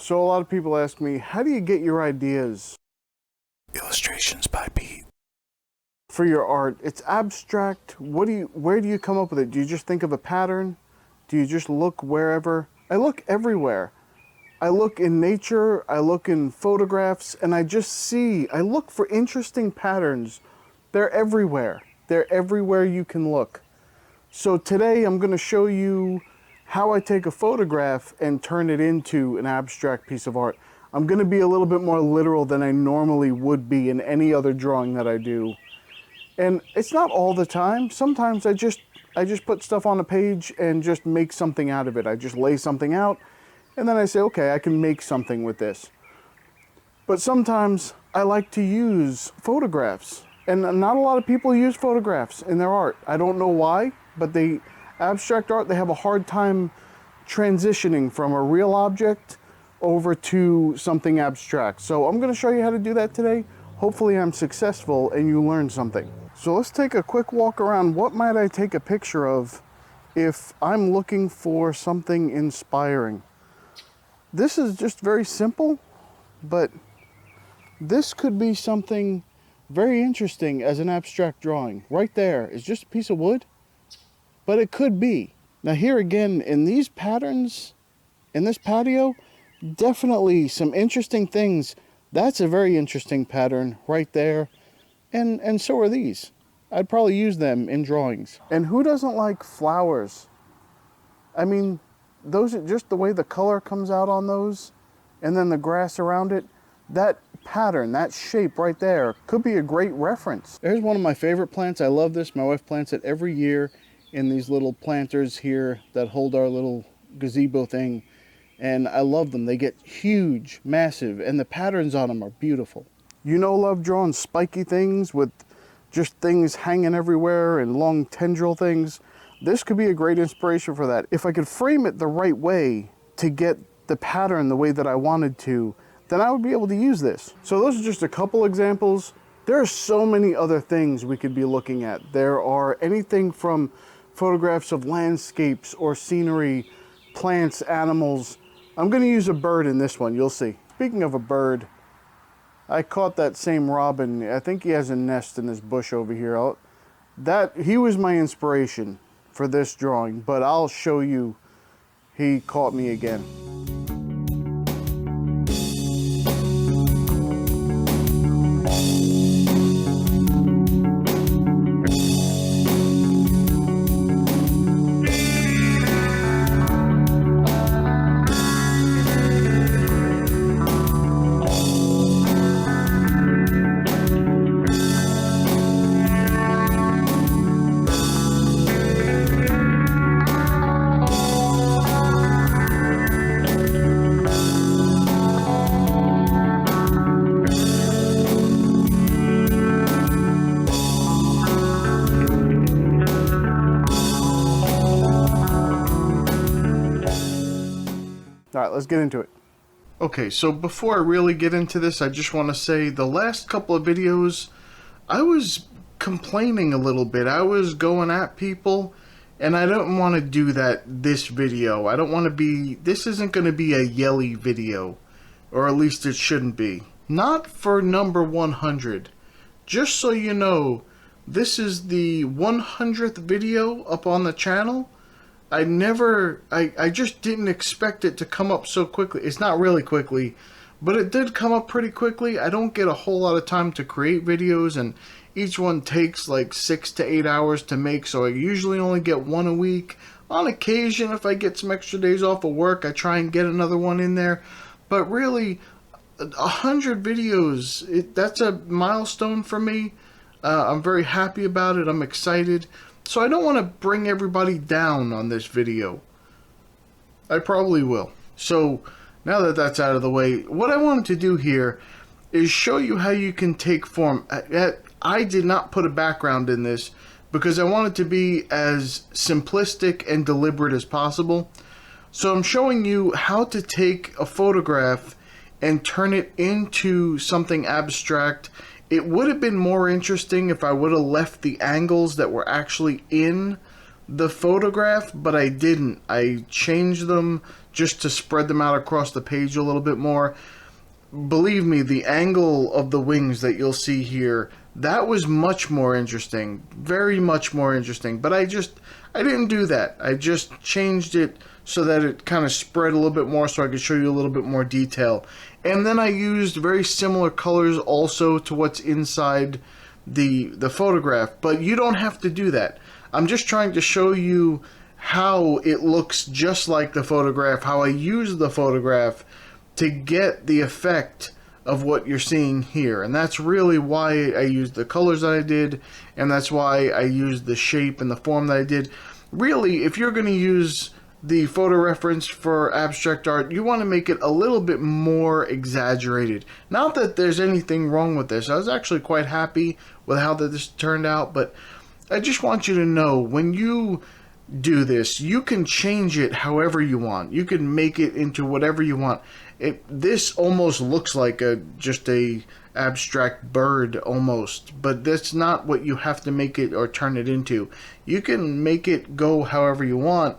So a lot of people ask me, how do you get your ideas? Illustrations by Pete. For your art, it's abstract. Where do you come up with it? Do you just think of a pattern? Do you just look wherever? I look everywhere. I look in nature, I look in photographs, and I look for interesting patterns. They're everywhere. They're everywhere you can look. So today I'm going to show you how I take a photograph and turn it into an abstract piece of art. I'm going to be a little bit more literal than I normally would be in any other drawing that I do. And it's not all the time. Sometimes I just put stuff on a page and just make something out of it. I just lay something out and then I say, okay, I can make something with this. But sometimes I like to use photographs. And not a lot of people use photographs in their art. I don't know why, but abstract art, they have a hard time transitioning from a real object over to something abstract. So I'm going to show you how to do that today. Hopefully I'm successful and you learn something. So let's take a quick walk around. What might I take a picture of if I'm looking for something inspiring? This is just very simple, but this could be something very interesting as an abstract drawing. Right there is just a piece of wood, but it could be. Now here again, in these patterns, in this patio, definitely some interesting things. That's a very interesting pattern right there. And so are these. I'd probably use them in drawings. And who doesn't like flowers? I mean, those are just the way the color comes out on those, and then the grass around it. That pattern, that shape right there could be a great reference. There's one of my favorite plants. I love this. My wife plants it every year in these little planters here that hold our little gazebo thing. And I love them. They get huge, massive, and the patterns on them are beautiful. You know, love drawing spiky things with just things hanging everywhere and long tendril things. This could be a great inspiration for that. If I could frame it the right way to get the pattern the way that I wanted to, then I would be able to use this. So those are just a couple examples. There are so many other things we could be looking at. There are anything from photographs of landscapes or scenery, plants, animals. I'm going to use a bird in this one, you'll see. Speaking of a bird, I caught that same robin. I think he has a nest in this bush over here. He was my inspiration for this drawing, but I'll show you he caught me again. All right, let's get into it. Okay, so before I really get into this, I just want to say the last couple of videos, I was complaining a little bit. I was going at people, and I don't want to do that this video. I don't want to be, this isn't going to be a yelly video, or at least it shouldn't be. Not for number 100. Just so you know, this is the 100th video up on the channel. I just didn't expect it to come up so quickly. It's not really quickly, but it did come up pretty quickly. I don't get a whole lot of time to create videos, and each one takes like 6 to 8 hours to make, so I usually only get one a week. On occasion, if I get some extra days off of work, I try and get another one in there. But really, 100 videos, that's a milestone for me. I'm very happy about it. I'm excited. So I don't want to bring everybody down on this video. I probably will. So now that that's out of the way, what I wanted to do here is show you how you can take form. I did not put a background in this because I want it to be as simplistic and deliberate as possible. So I'm showing you how to take a photograph and turn it into something abstract. It would have been more interesting if I would have left the angles that were actually in the photograph, but I didn't. I changed them just to spread them out across the page a little bit more. Believe me, the angle of the wings that you'll see here, that was much more interesting, very much more interesting. But I didn't do that. I just changed it so that it kind of spread a little bit more so I could show you a little bit more detail. And then I used very similar colors also to what's inside the photograph, but you don't have to do that. I'm just trying to show you how it looks just like the photograph, how I use the photograph to get the effect of what you're seeing here. And that's really why I used the colors that I did, and that's why I used the shape and the form that I did. Really, if you're going to use the photo reference for abstract art, you want to make it a little bit more exaggerated. Not that there's anything wrong with this. I was actually quite happy with how this turned out, but I just want you to know, when you do this, you can change it however you want. You can make it into whatever you want. This almost looks like just a abstract bird almost, but that's not what you have to make it or turn it into. You can make it go however you want,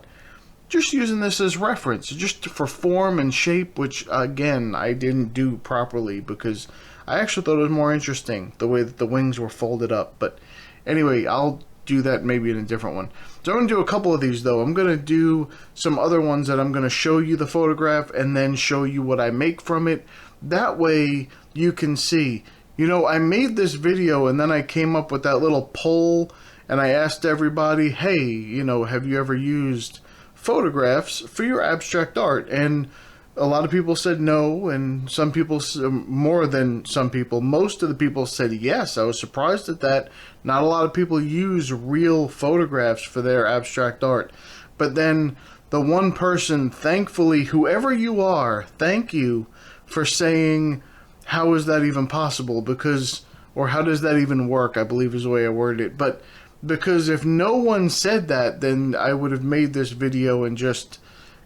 just using this as reference, just for form and shape, which again I didn't do properly because I actually thought it was more interesting the way that the wings were folded up. But anyway, I'll do that maybe in a different one. So I'm going to do a couple of these though. I'm going to do some other ones that I'm going to show you the photograph and then show you what I make from it. That way you can see. You know, I made this video and then I came up with that little poll and I asked everybody, hey, you know, have you ever used photographs for your abstract art? And a lot of people said no, and some people, more than some people, most of the people said yes. I was surprised at that. Not a lot of people use real photographs for their abstract art. But then the one person, thankfully, whoever you are, thank you for saying, how is that even possible? Because, or how does that even work, I believe is the way I worded it. But because if no one said that, then I would have made this video and just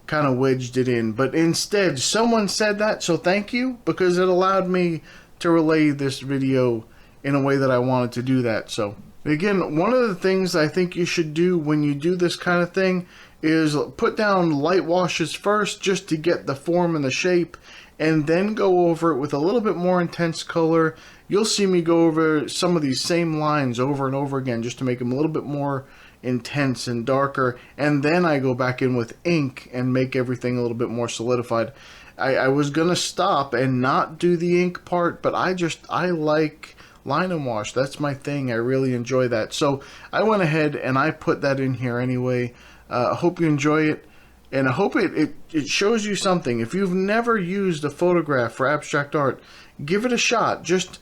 kind of wedged it in. But instead, someone said that, so thank you, because it allowed me to relay this video in a way that I wanted to do that. So again, one of the things I think you should do when you do this kind of thing is put down light washes first, just to get the form and the shape, and then go over it with a little bit more intense color. You'll see me go over some of these same lines over and over again just to make them a little bit more intense and darker, and then I go back in with ink and make everything a little bit more solidified. I was gonna stop and not do the ink part, but I like line and wash. That's my thing. I really enjoy that. So I went ahead and I put that in here anyway. I hope you enjoy it, and I hope it shows you something. If you've never used a photograph for abstract art, give it a shot. Just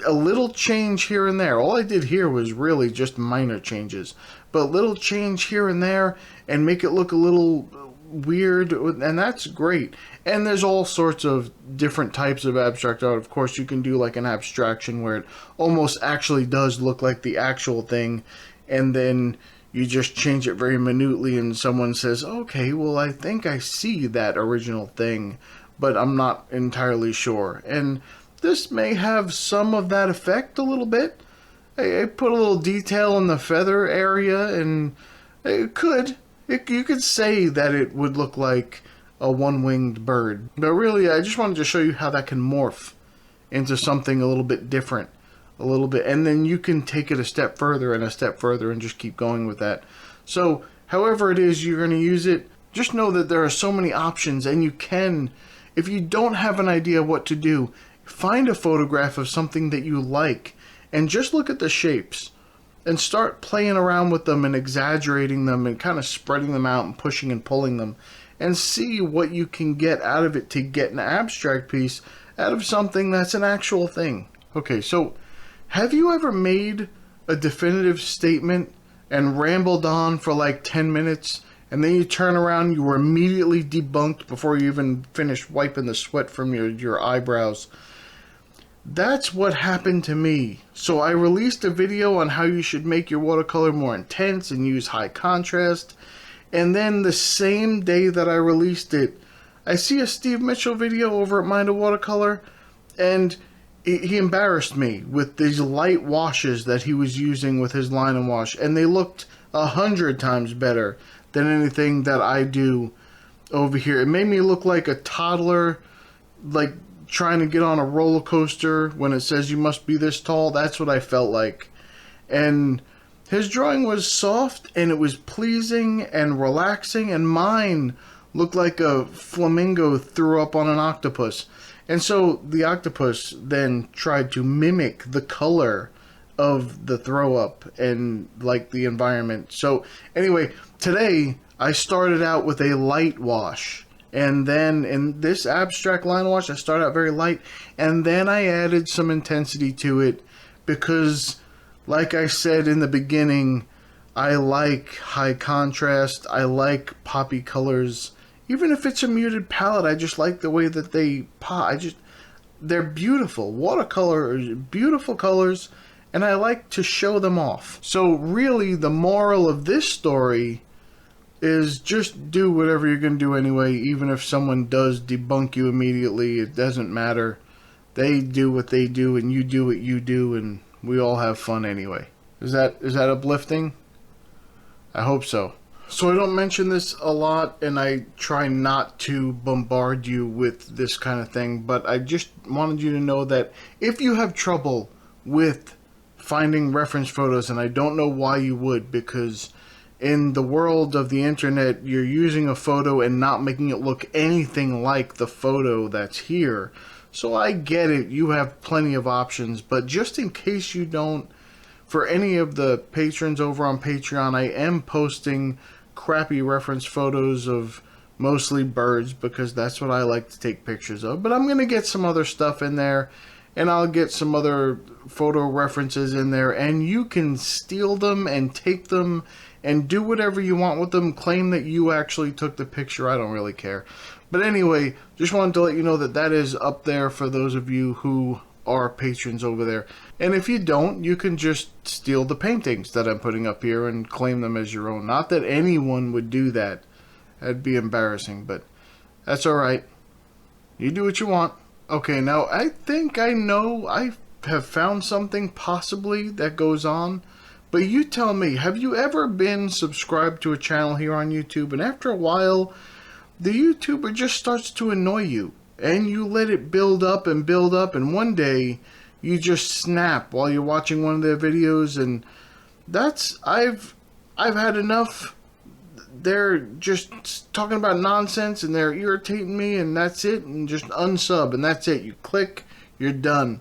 a little change here and there. All I did here was really just minor changes, but little change here and there and make it look a little weird, and that's great. And there's all sorts of different types of abstract art. Of course, you can do like an abstraction where it almost actually does look like the actual thing, and then you just change it very minutely and someone says, okay, well, I think I see that original thing, but I'm not entirely sure. And this may have some of that effect a little bit. I put a little detail in the feather area, and you could say that it would look like a one-winged bird. But really, I just wanted to show you how that can morph into something a little bit different, a little bit, and then you can take it a step further and a step further and just keep going with that. So however it is you're going to use it, just know that there are so many options, and you can, if you don't have an idea what to do, find a photograph of something that you like and just look at the shapes and start playing around with them and exaggerating them and kind of spreading them out and pushing and pulling them, and see what you can get out of it to get an abstract piece out of something that's an actual thing. Okay, so have you ever made a definitive statement and rambled on for like 10 minutes and then you turn around, you were immediately debunked before you even finished wiping the sweat from your eyebrows? That's what happened to me. So I released a video on how you should make your watercolor more intense and use high contrast. And then the same day that I released it, I see a Steve Mitchell video over at Mind of Watercolor, and he embarrassed me with these light washes that he was using with his line and wash, and they looked 100 times better than anything that I do over here. It made me look like a toddler, like trying to get on a roller coaster when it says you must be this tall. That's what I felt like. And his drawing was soft and it was pleasing and relaxing, and mine looked like a flamingo threw up on an octopus. And so the octopus then tried to mimic the color of the throw up and like the environment. So anyway, today I started out with a light wash. And then in this abstract line wash, I started out very light. And then I added some intensity to it because, like I said in the beginning, I like high contrast. I like poppy colors. Even if it's a muted palette, I just like the way that they pop. They're beautiful. Watercolor, beautiful colors. And I like to show them off. So really, the moral of this story is just do whatever you're going to do anyway. Even if someone does debunk you immediately, it doesn't matter. They do what they do and you do what you do, and we all have fun anyway. Is that uplifting? I hope so. So I don't mention this a lot, and I try not to bombard you with this kind of thing, but I just wanted you to know that if you have trouble with finding reference photos, and I don't know why you would, because in the world of the internet, you're using a photo and not making it look anything like the photo that's here. So I get it, you have plenty of options, but just in case you don't, for any of the patrons over on Patreon, I am posting crappy reference photos of mostly birds because that's what I like to take pictures of. But I'm going to get some other stuff in there, and I'll get some other photo references in there, and you can steal them and take them and do whatever you want with them. Claim that you actually took the picture. I don't really care. But anyway, just wanted to let you know that that is up there for those of you who are patrons over there. And if you don't, you can just steal the paintings that I'm putting up here and claim them as your own. Not that anyone would do that. That'd be embarrassing, but that's alright. You do what you want. Okay, now I think I know I have found something possibly that goes on. But you tell me, have you ever been subscribed to a channel here on YouTube, and after a while, the YouTuber just starts to annoy you, and you let it build up, and one day, you just snap while you're watching one of their videos, and that's, I've had enough. They're just talking about nonsense, and they're irritating me, and that's it, and just unsub, and that's it. You click, you're done.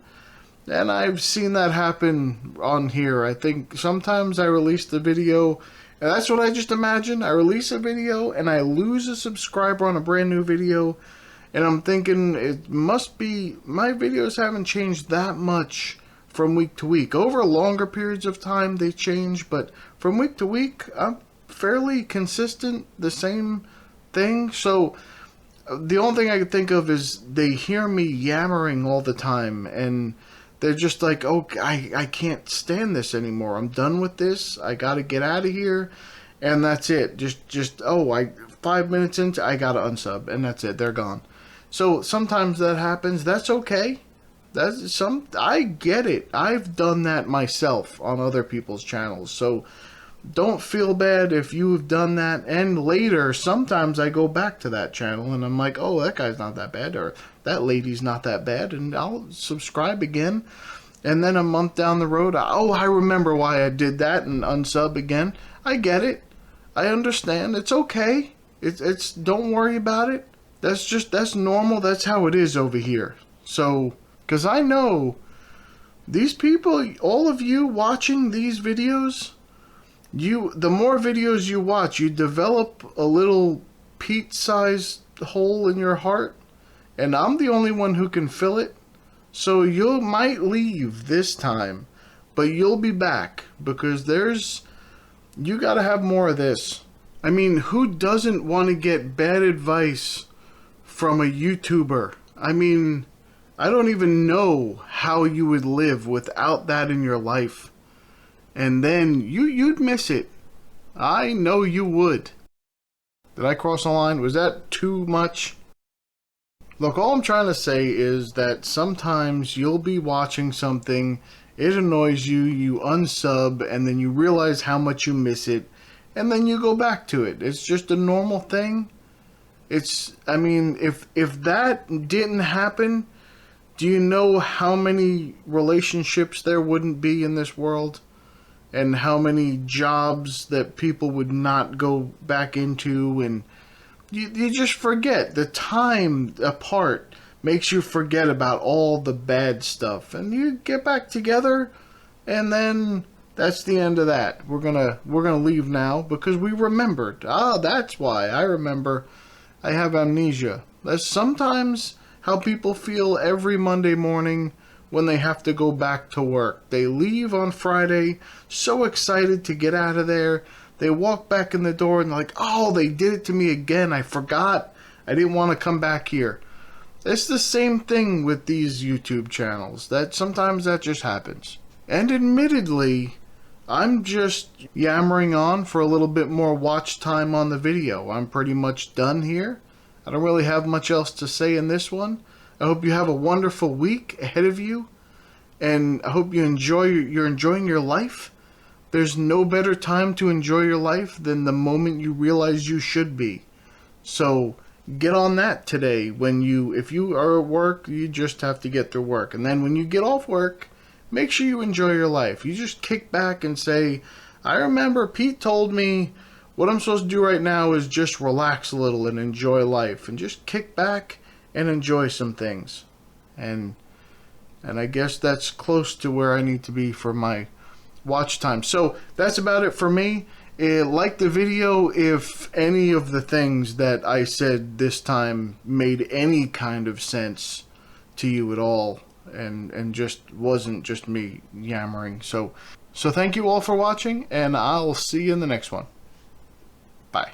And I've seen that happen on here. I think sometimes I release the video, and that's what I just imagine. I release a video, and I lose a subscriber on a brand new video, and I'm thinking it must be my videos haven't changed that much from week to week. Over longer periods of time, they change, but from week to week, I'm fairly consistent, the same thing. So the only thing I can think of is they hear me yammering all the time, and they're just like, oh, I can't stand this anymore. I'm done with this. I got to get out of here. And that's it. Oh, 5 minutes into, I got to unsub. And that's it. They're gone. So sometimes that happens. That's okay. I get it. I've done that myself on other people's channels. So don't feel bad if you've done that. And later, sometimes I go back to that channel and I'm like, oh, that guy's not that bad, or that lady's not that bad, and I'll subscribe again. And then a month down the road, I remember why I did that, and unsub again. I get it. I understand. It's okay. It's don't worry about it. That's normal. That's how it is over here. So, because I know these people, all of you watching these videos, the more videos you watch, you develop a little peat-sized hole in your heart, and I'm the only one who can fill it. So you might leave this time, but you'll be back, because you gotta have more of this. I mean, who doesn't want to get bad advice from a YouTuber? I mean, I don't even know how you would live without that in your life. And then you'd miss it. I know you would. Did I cross the line? Was that too much? Look, all I'm trying to say is that sometimes you'll be watching something, it annoys you, you unsub, and then you realize how much you miss it, and then you go back to it. It's just a normal thing. I mean, if that didn't happen, do you know how many relationships there wouldn't be in this world? And how many jobs that people would not go back into, and you just forget. The time apart makes you forget about all the bad stuff, and you get back together, and then that's the end of that. We're gonna leave now because we remembered. Ah, that's why I remember. I have amnesia. That's sometimes how people feel every Monday morning when they have to go back to work. They leave on Friday so excited to get out of there. They walk back in the door and like, oh, they did it to me again. I forgot. I didn't want to come back here. It's the same thing with these YouTube channels. That sometimes that just happens. And admittedly, I'm just yammering on for a little bit more watch time on the video. I'm pretty much done here. I don't really have much else to say in this one. I hope you have a wonderful week ahead of you, and I hope you're enjoying your life. There's no better time to enjoy your life than the moment you realize you should be. So get on that today. If you are at work, you just have to get through work. And then when you get off work, make sure you enjoy your life. You just kick back and say, I remember Pete told me what I'm supposed to do right now is just relax a little and enjoy life. And just kick back and enjoy some things. And I guess that's close to where I need to be for my watch time. So that's about it for me. Like the video if any of the things that I said this time made any kind of sense to you at all, and just wasn't just me yammering. So thank you all for watching, and I'll see you in the next one. Bye.